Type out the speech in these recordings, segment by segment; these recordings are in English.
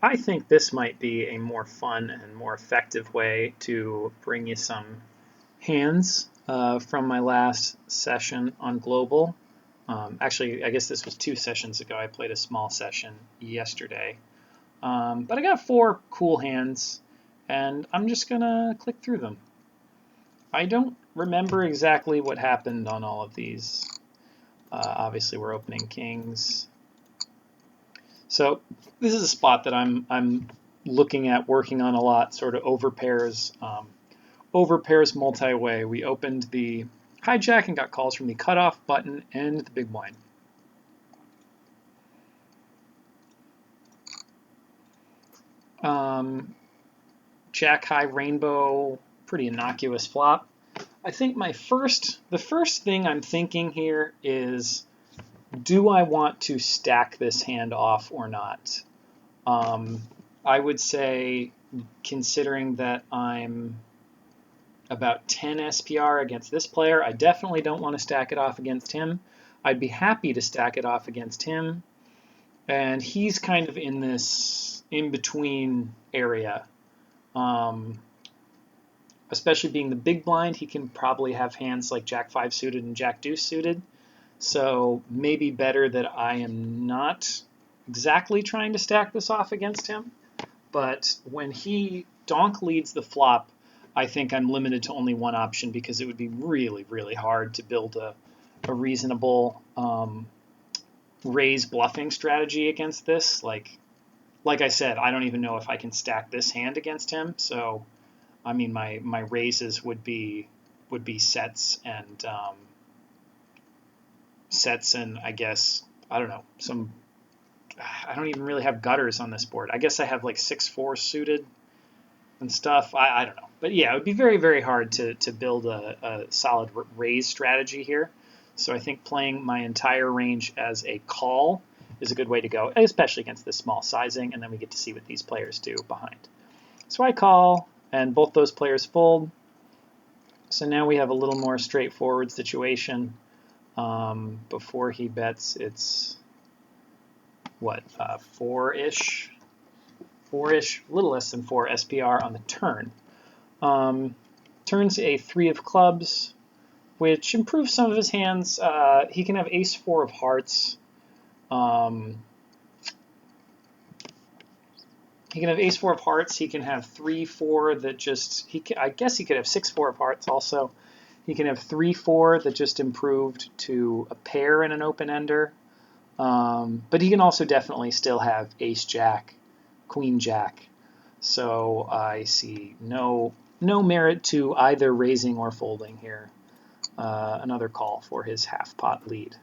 I think this might be a more fun and more effective way to bring you some hands from my last session on Global. Actually, I guess this was 2 sessions ago. I played a small session yesterday. But I got 4 cool hands, and I'm just going to click through them. I don't remember exactly what happened on all of these. Obviously, we're opening kings. So this is a spot that I'm looking at working on a lot, sort of overpairs multi-way. We opened the hijack and got calls from the cutoff button and the big blind. Jack high rainbow, pretty innocuous flop. I think the first thing I'm thinking here is, do I want to stack this hand off or not? I would say, considering that I'm about 10 SPR against this player, I definitely don't want to stack it off against him. I'd be happy to stack it off against him. And he's kind of in this in-between area. Especially being the big blind, he can probably have hands like Jack 5 suited and Jack deuce suited. So maybe better that I am not exactly trying to stack this off against him. But when he donk leads the flop, I think I'm limited to only one option because it would be really, really hard to build a reasonable raise bluffing strategy against this. Like I said, I don't even know if I can stack this hand against him. So, I mean, my raises would be sets and I guess, I don't know, I don't even really have gutters on this board. I guess I have like 6-4 suited and stuff. I don't know. But yeah, it would be very, very hard to build a solid raise strategy here. So I think playing my entire range as a call is a good way to go, especially against this small sizing, and then we get to see what these players do behind. So I call, and both those players fold. So now we have a little more straightforward situation. Before he bets, it's what, 4-ish, a little less than 4 SPR on the turn. Turns a 3 of clubs, which improves some of his hands. He can have ace 4 of hearts. He can have ace 4 of hearts. He can have 3-4 that just, I guess he could have 6-4 of hearts also. He can have 3-4 that just improved to a pair in an open-ender. But he can also definitely still have ace jack, queen jack. So I see no merit to either raising or folding here. Another call for his half pot lead.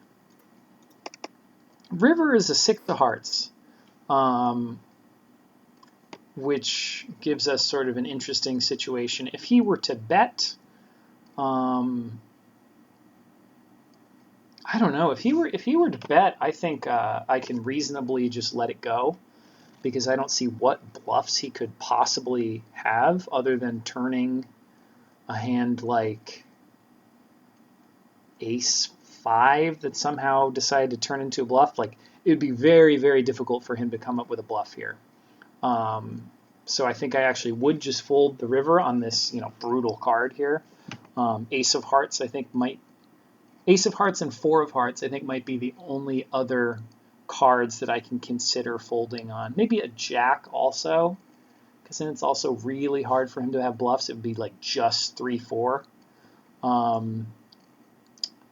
River is a 6 of hearts, which gives us sort of an interesting situation. If he were to bet, I don't know. If he were to bet, I think I can reasonably just let it go, because I don't see what bluffs he could possibly have other than turning a hand like ace 5 that somehow decided to turn into a bluff. Like, it would be very, very difficult for him to come up with a bluff here. So I think I actually would just fold the river on this, brutal card here. Ace of hearts, I think Ace of hearts and 4 of hearts, I think, might be the only other cards that I can consider folding on. Maybe a jack also, because then it's also really hard for him to have bluffs. It would be like just 3-4.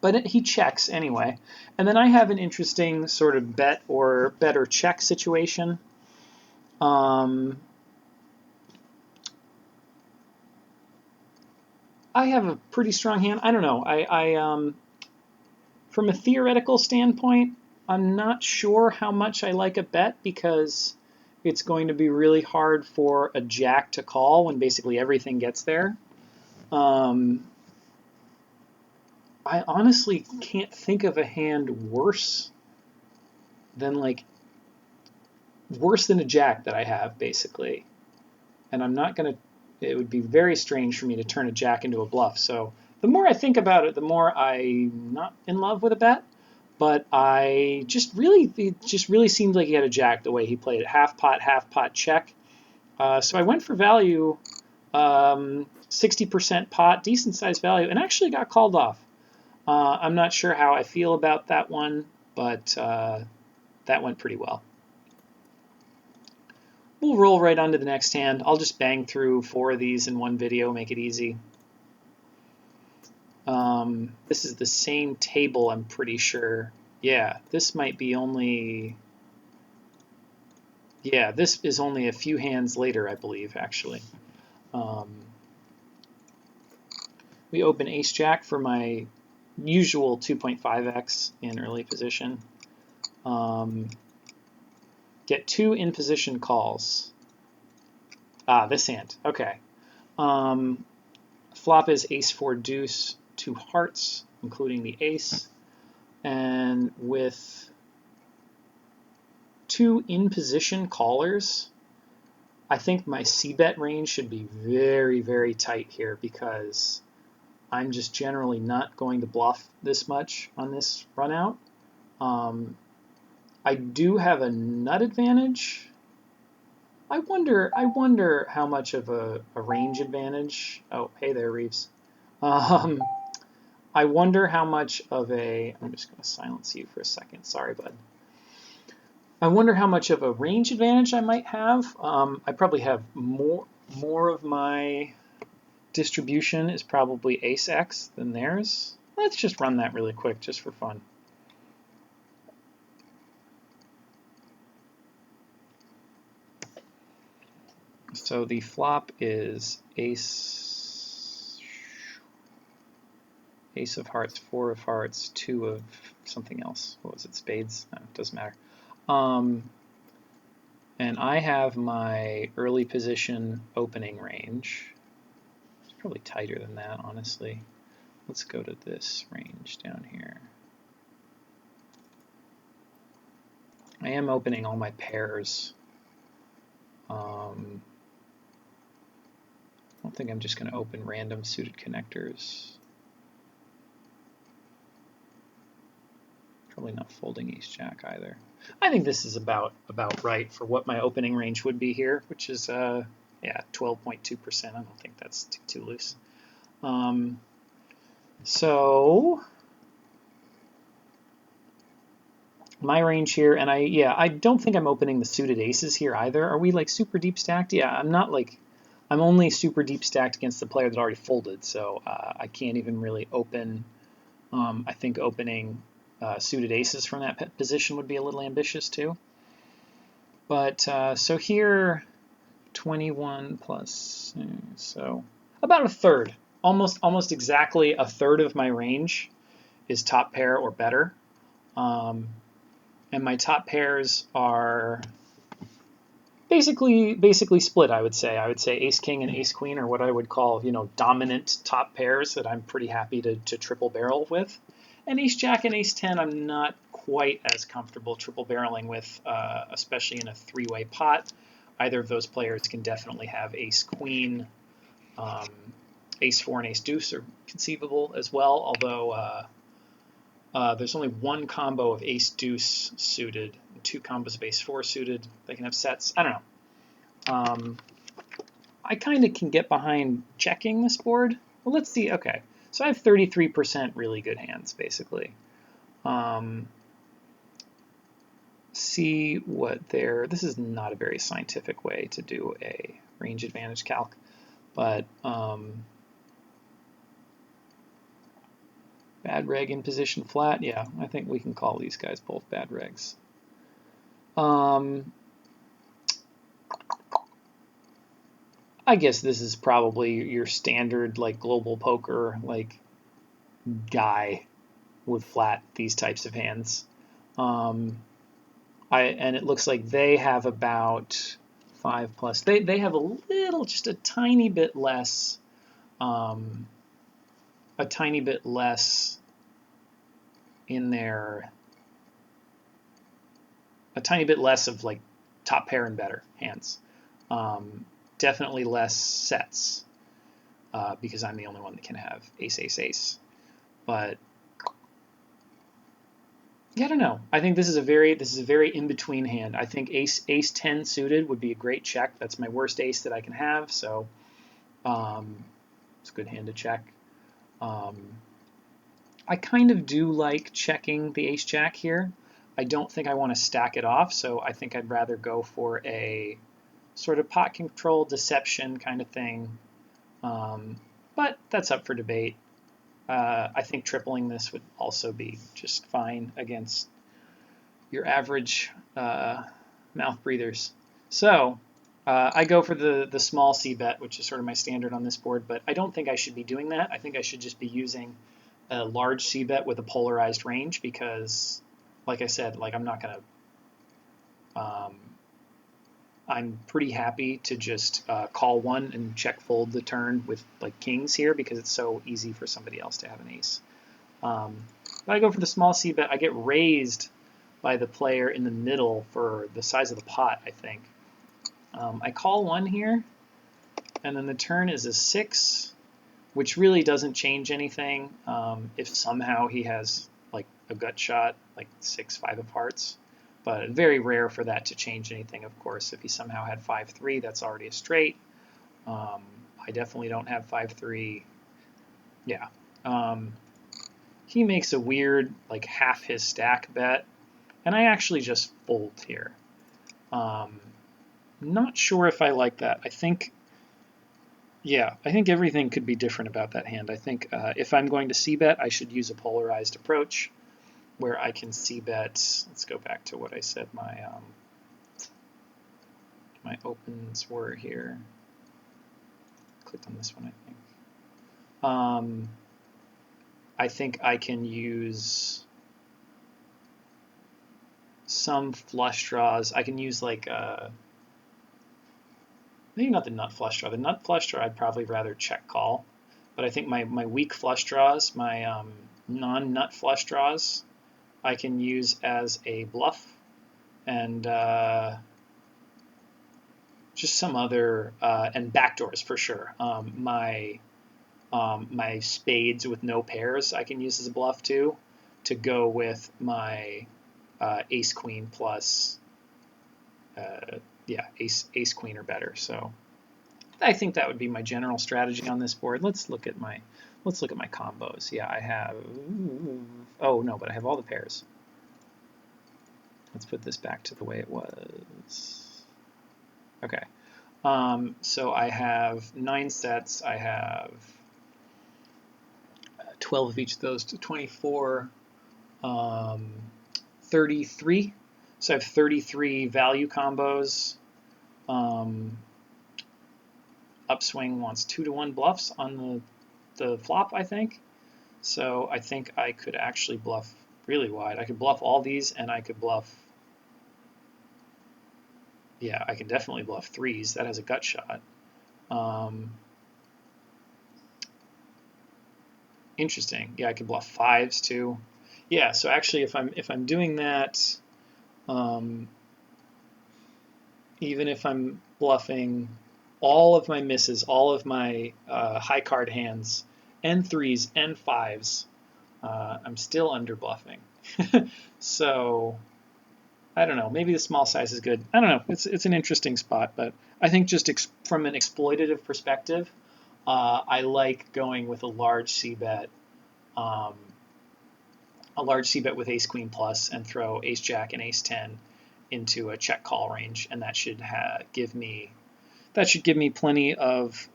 But he checks anyway. And then I have an interesting sort of bet or check situation. I have a pretty strong hand. I don't know. From a theoretical standpoint, I'm not sure how much I like a bet, because it's going to be really hard for a jack to call when basically everything gets there. I honestly can't think of a hand worse than a jack that I have, basically. And I'm not going to, it would be very strange for me to turn a jack into a bluff. So the more I think about it, the more I'm not in love with a bet. but it just really seemed like he had a jack the way he played it. Half pot check. So I went for value, 60% pot, decent sized value, and actually got called off. I'm not sure how I feel about that one, but that went pretty well. We'll roll right on to the next hand. I'll just bang through 4 of these in one video, make it easy. This is the same table, I'm pretty sure. Yeah, this might be only... Yeah, this is only a few hands later, I believe, actually. We open ace-jack for my usual 2.5x in early position. Get 2 in-position calls. This hand. Okay. Flop is ace-4 deuce, 2 hearts, including the ace. And with 2 in-position callers, I think my c-bet range should be very, very tight here because I'm just generally not going to bluff this much on this run out. I do have a nut advantage. I wonder how much of a range advantage. Oh, hey there, Reeves. I wonder how much of a. I'm just going to silence you for a second. Sorry, bud. I wonder how much of a range advantage I might have. I probably have more of my distribution is probably ace X than theirs. Let's just run that really quick just for fun. So the flop is ace of hearts, 4 of hearts, 2 of something else. What was it, spades? No, it doesn't matter. And I have my early position opening range. It's probably tighter than that, honestly. Let's go to this range down here. I am opening all my pairs. I don't think I'm just going to open random suited connectors. Probably not folding ace-jack either. I think this is about right for what my opening range would be here, which is yeah, 12.2%. I don't think that's too loose. So my range here, and I don't think I'm opening the suited aces here either. Are we like super deep stacked? Yeah, I'm not like, I'm only super deep stacked against the player that already folded, so I can't even really open. I think opening suited aces from that position would be a little ambitious too. But so here, 21 plus, so about a third, almost exactly a third of my range is top pair or better. And my top pairs are basically split, I would say. I would say ace king and ace queen are what I would call, dominant top pairs that I'm pretty happy to triple barrel with. And ace jack and ace 10 I'm not quite as comfortable triple barreling with, especially in a 3-way pot. Either of those players can definitely have ace queen. Ace 4 and ace deuce are conceivable as well, although there's only one combo of ace deuce suited and 2 combos of ace 4 suited. They can have sets. I don't know. I kind of can get behind checking this board. Well, let's see. Okay, so I have 33% really good hands, basically. See what they're... This is not a very scientific way to do a range advantage calc, but bad reg in position flat. Yeah, I think we can call these guys both bad regs. I guess this is probably your standard like global poker like guy would flat these types of hands. And it looks like they have about 5 plus. They have a little, just a tiny bit less. In their, a tiny bit less of like top pair and better hands. Definitely less sets because I'm the only one that can have ace, ace, ace. But Yeah, I don't know. I think this is a very in between hand. I think ace 10 suited would be a great check. That's my worst ace that I can have, so it's a good hand to check. Um, I kind of do like checking the ace jack here. I don't think I want to stack it off, so I think I'd rather go for a sort of pot control deception kind of thing. Um, but that's up for debate. I think tripling this would also be just fine against your average mouth breathers. So I go for the small c bet, which is sort of my standard on this board, but I don't think I should be doing that. I think I should just be using a large c bet with a polarized range because, like I said, like I'm not gonna. I'm pretty happy to just call one and check fold the turn with like kings here because it's so easy for somebody else to have an ace. But I go for the small c bet. I get raised by the player in the middle for the size of the pot, I think. I call one here, and then the turn is a 6, which really doesn't change anything if somehow he has like a gut shot, like 6-5 of hearts. But very rare for that to change anything, of course. If he somehow had 5-3, that's already a straight. I definitely don't have 5-3. Yeah. He makes a weird, like half his stack bet, and I actually just fold here. Not sure if I like that. I think everything could be different about that hand. I think if I'm going to c-bet, I should use a polarized approach where I can c-bet. Let's go back to what I said my opens were here. Clicked on this one, I think I can use some flush draws. I can use like maybe not the nut flush draw. The nut flush draw I'd probably rather check call. But I think my weak flush draws, my non-nut flush draws, I can use as a bluff. And just some other, and backdoors for sure. My spades with no pairs I can use as a bluff too, to go with my ace queen plus, ace queen or better. So I think that would be my general strategy on this board. Let's look at my combos. Yeah, I have. Oh no, but I have all the pairs. Let's put this back to the way it was. Okay. So I have 9 sets. I have 12 of each of those to 24, 33. So I have 33 value combos. Upswing wants 2-to-1 bluffs on the flop, I think. So I think I could actually bluff really wide. I could bluff all these, and I could bluff. Yeah, I can definitely bluff 3s. That has a gut shot. Interesting. Yeah, I could bluff 5s too. Yeah, so actually, if I'm doing that, even if I'm bluffing all of my misses, all of my high card hands, and 3s and 5s, I'm still under bluffing. So I don't know. Maybe the small size is good. I don't know. It's an interesting spot, but I think just from an exploitative perspective, I like going with a large c bet, with ace queen plus, and throw ace jack and ace 10 into a check call range, and that should give me plenty of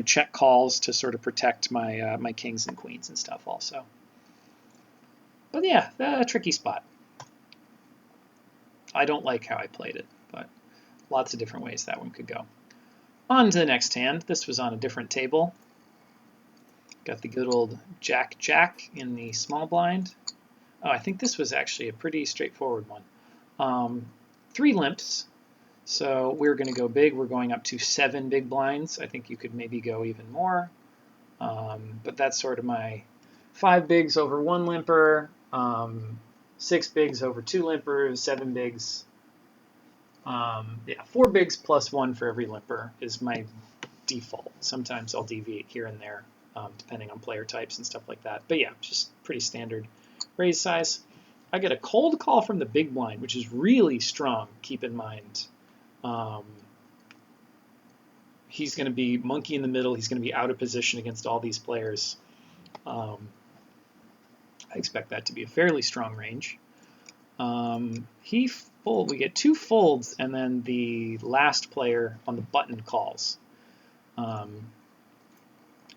check calls to sort of protect my my kings and queens and stuff also. But yeah, a tricky spot. I don't like how I played it, but lots of different ways that one could go. On to the next hand. This was on a different table. Got the good old Jack in the small blind. Oh, I think this was actually a pretty straightforward one. 3 limps. So we're going to go big. We're going up to 7 big blinds. I think you could maybe go even more. But that's sort of my 5 bigs over 1 limper, 6 bigs over 2 limpers, 7 bigs. 4 bigs plus 1 for every limper is my default. Sometimes I'll deviate here and there, depending on player types and stuff like that. But yeah, just pretty standard raise size. I get a cold call from the big blind, which is really strong. Keep in mind, um, he's going to be monkey in the middle. He's going to be out of position against all these players. I expect that to be a fairly strong range. We get 2 folds, and then the last player on the button calls.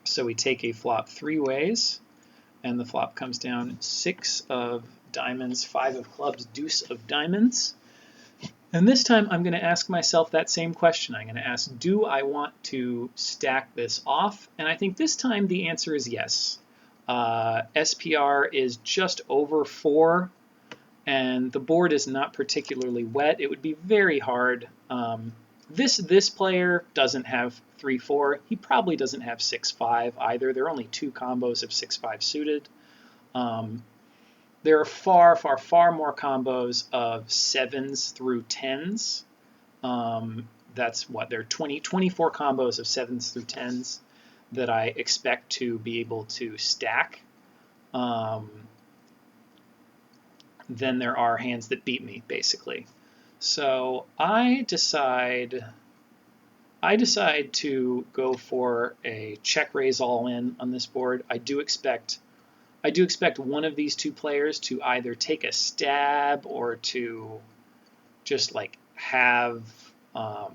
So we take a flop 3 ways, and the flop comes down 6 of diamonds, 5 of clubs, deuce of diamonds. And this time I'm going to ask myself that same question. I'm going to ask, do I want to stack this off? And I think this time the answer is yes. SPR is just over 4, and the board is not particularly wet. It would be very hard. This player doesn't have 3-4. He probably doesn't have 6-5 either. There are only 2 combos of 6-5 suited. There are far, far, far more combos of 7s through 10s. That's what, there are 24 combos of 7s through 10s that I expect to be able to stack. Then there are hands that beat me, basically. So I decide to go for a check raise all in on this board. I do expect one of these 2 players to either take a stab or to just like have I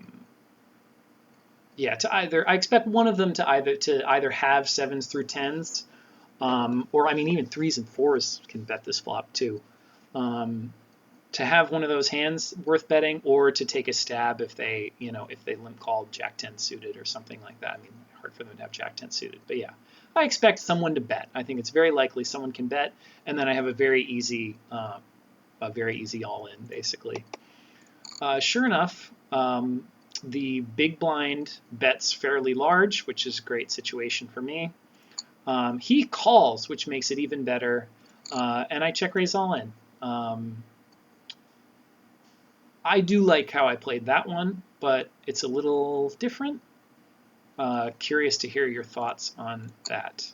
expect one of them to either have 7s through 10s, or I mean even 3s and 4s can bet this flop too. To have one of those hands worth betting, or to take a stab if they limp called Jack 10 suited or something like that. I mean, hard for them to have Jack 10 suited, but yeah, I expect someone to bet. I think it's very likely someone can bet, and then I have a very easy all in basically. Sure enough, the big blind bets fairly large, which is a great situation for me. He calls, which makes it even better, and I check raise all in. I do like how I played that one, but it's a little different. Curious to hear your thoughts on that.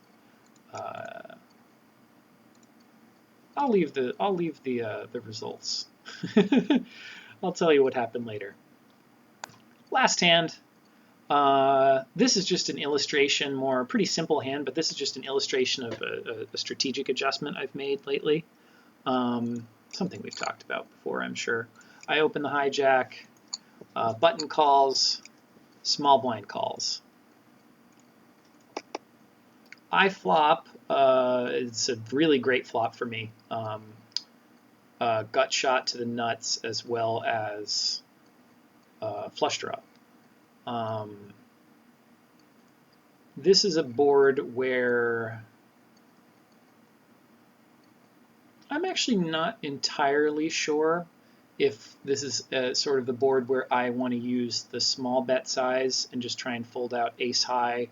I'll leave the results. I'll tell you what happened later. Last hand. This is just an illustration, pretty simple hand, but this is just an illustration of a strategic adjustment I've made lately. Something we've talked about before, I'm sure. I open the hijack, button calls, small blind calls. I flop. It's a really great flop for me. Gut shot to the nuts as well as flush draw. This is a board where I'm actually not entirely sure if this is sort of the board where I want to use the small bet size and just try and fold out ace high,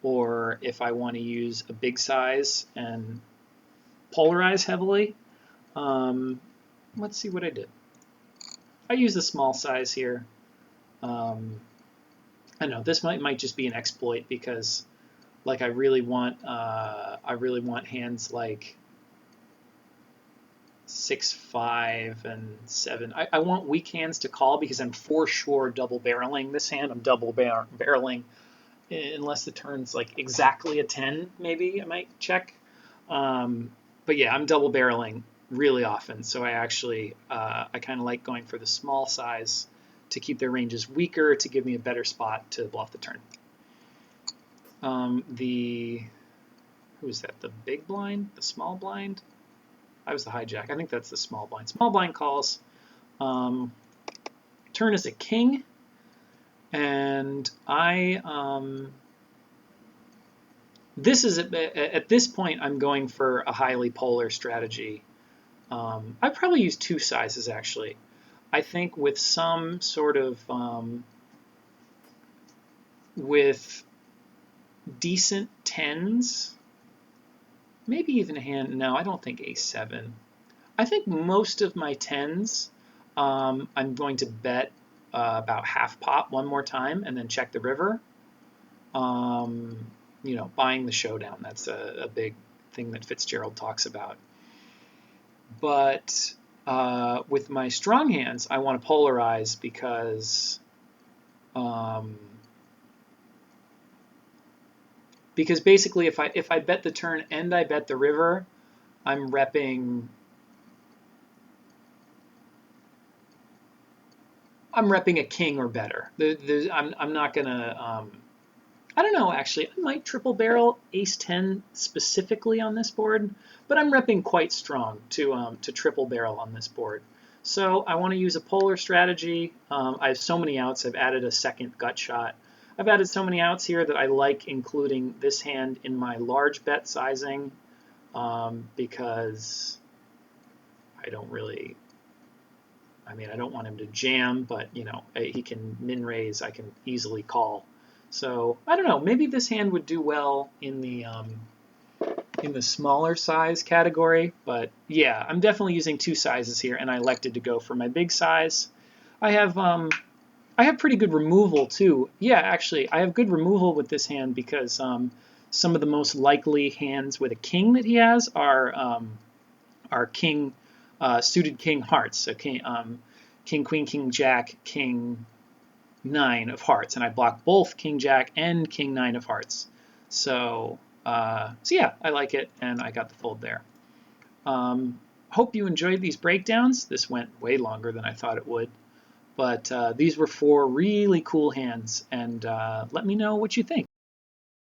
or if I want to use a big size and polarize heavily. Let's see what I did. I use the small size here. I know this might just be an exploit because, like, I really want hands like 6, 5, and 7. I want weak hands to call because I'm for sure double barreling this hand. I'm double barreling unless the turn's like exactly a 10, maybe I might check. But yeah, I'm double barreling really often. So I actually, I kind of like going for the small size to keep their ranges weaker, to give me a better spot to bluff the turn. Who is that? The big blind? The small blind? I was the hijack. I think that's the small blind. Small blind calls. Turn is a king. And this is at this point I'm going for a highly polar strategy. I probably use 2 sizes actually. I think with some sort of with decent 10s, maybe even a hand. No, I don't think ace 7. I think most of my 10s I'm going to bet about half pot one more time and then check the river. Buying the showdown. That's a big thing that Fitzgerald talks about. But with my strong hands, I want to polarize um, because basically if I bet the turn and I bet the river, I'm repping a king or better. I'm not gonna. I don't know actually. I might triple barrel ace 10 specifically on this board, but I'm repping quite strong to triple barrel on this board. So I want to use a polar strategy. I have so many outs. I've added a second gut shot. I've added so many outs here that I like including this hand in my large bet sizing because I don't really. I mean, I don't want him to jam, but he can min raise. I can easily call. So I don't know. Maybe this hand would do well in the smaller size category, but yeah, I'm definitely using two sizes here, and I elected to go for my big size. I have pretty good removal too. Yeah, actually, I have good removal with this hand because some of the most likely hands with a king that he has are king suited king hearts. So king queen, king jack, king nine of hearts, and I block both king jack and king nine of hearts. So yeah, I like it, and I got the fold there. Hope you enjoyed these breakdowns. This went way longer than I thought it would, but these were 4 really cool hands, and let me know what you think.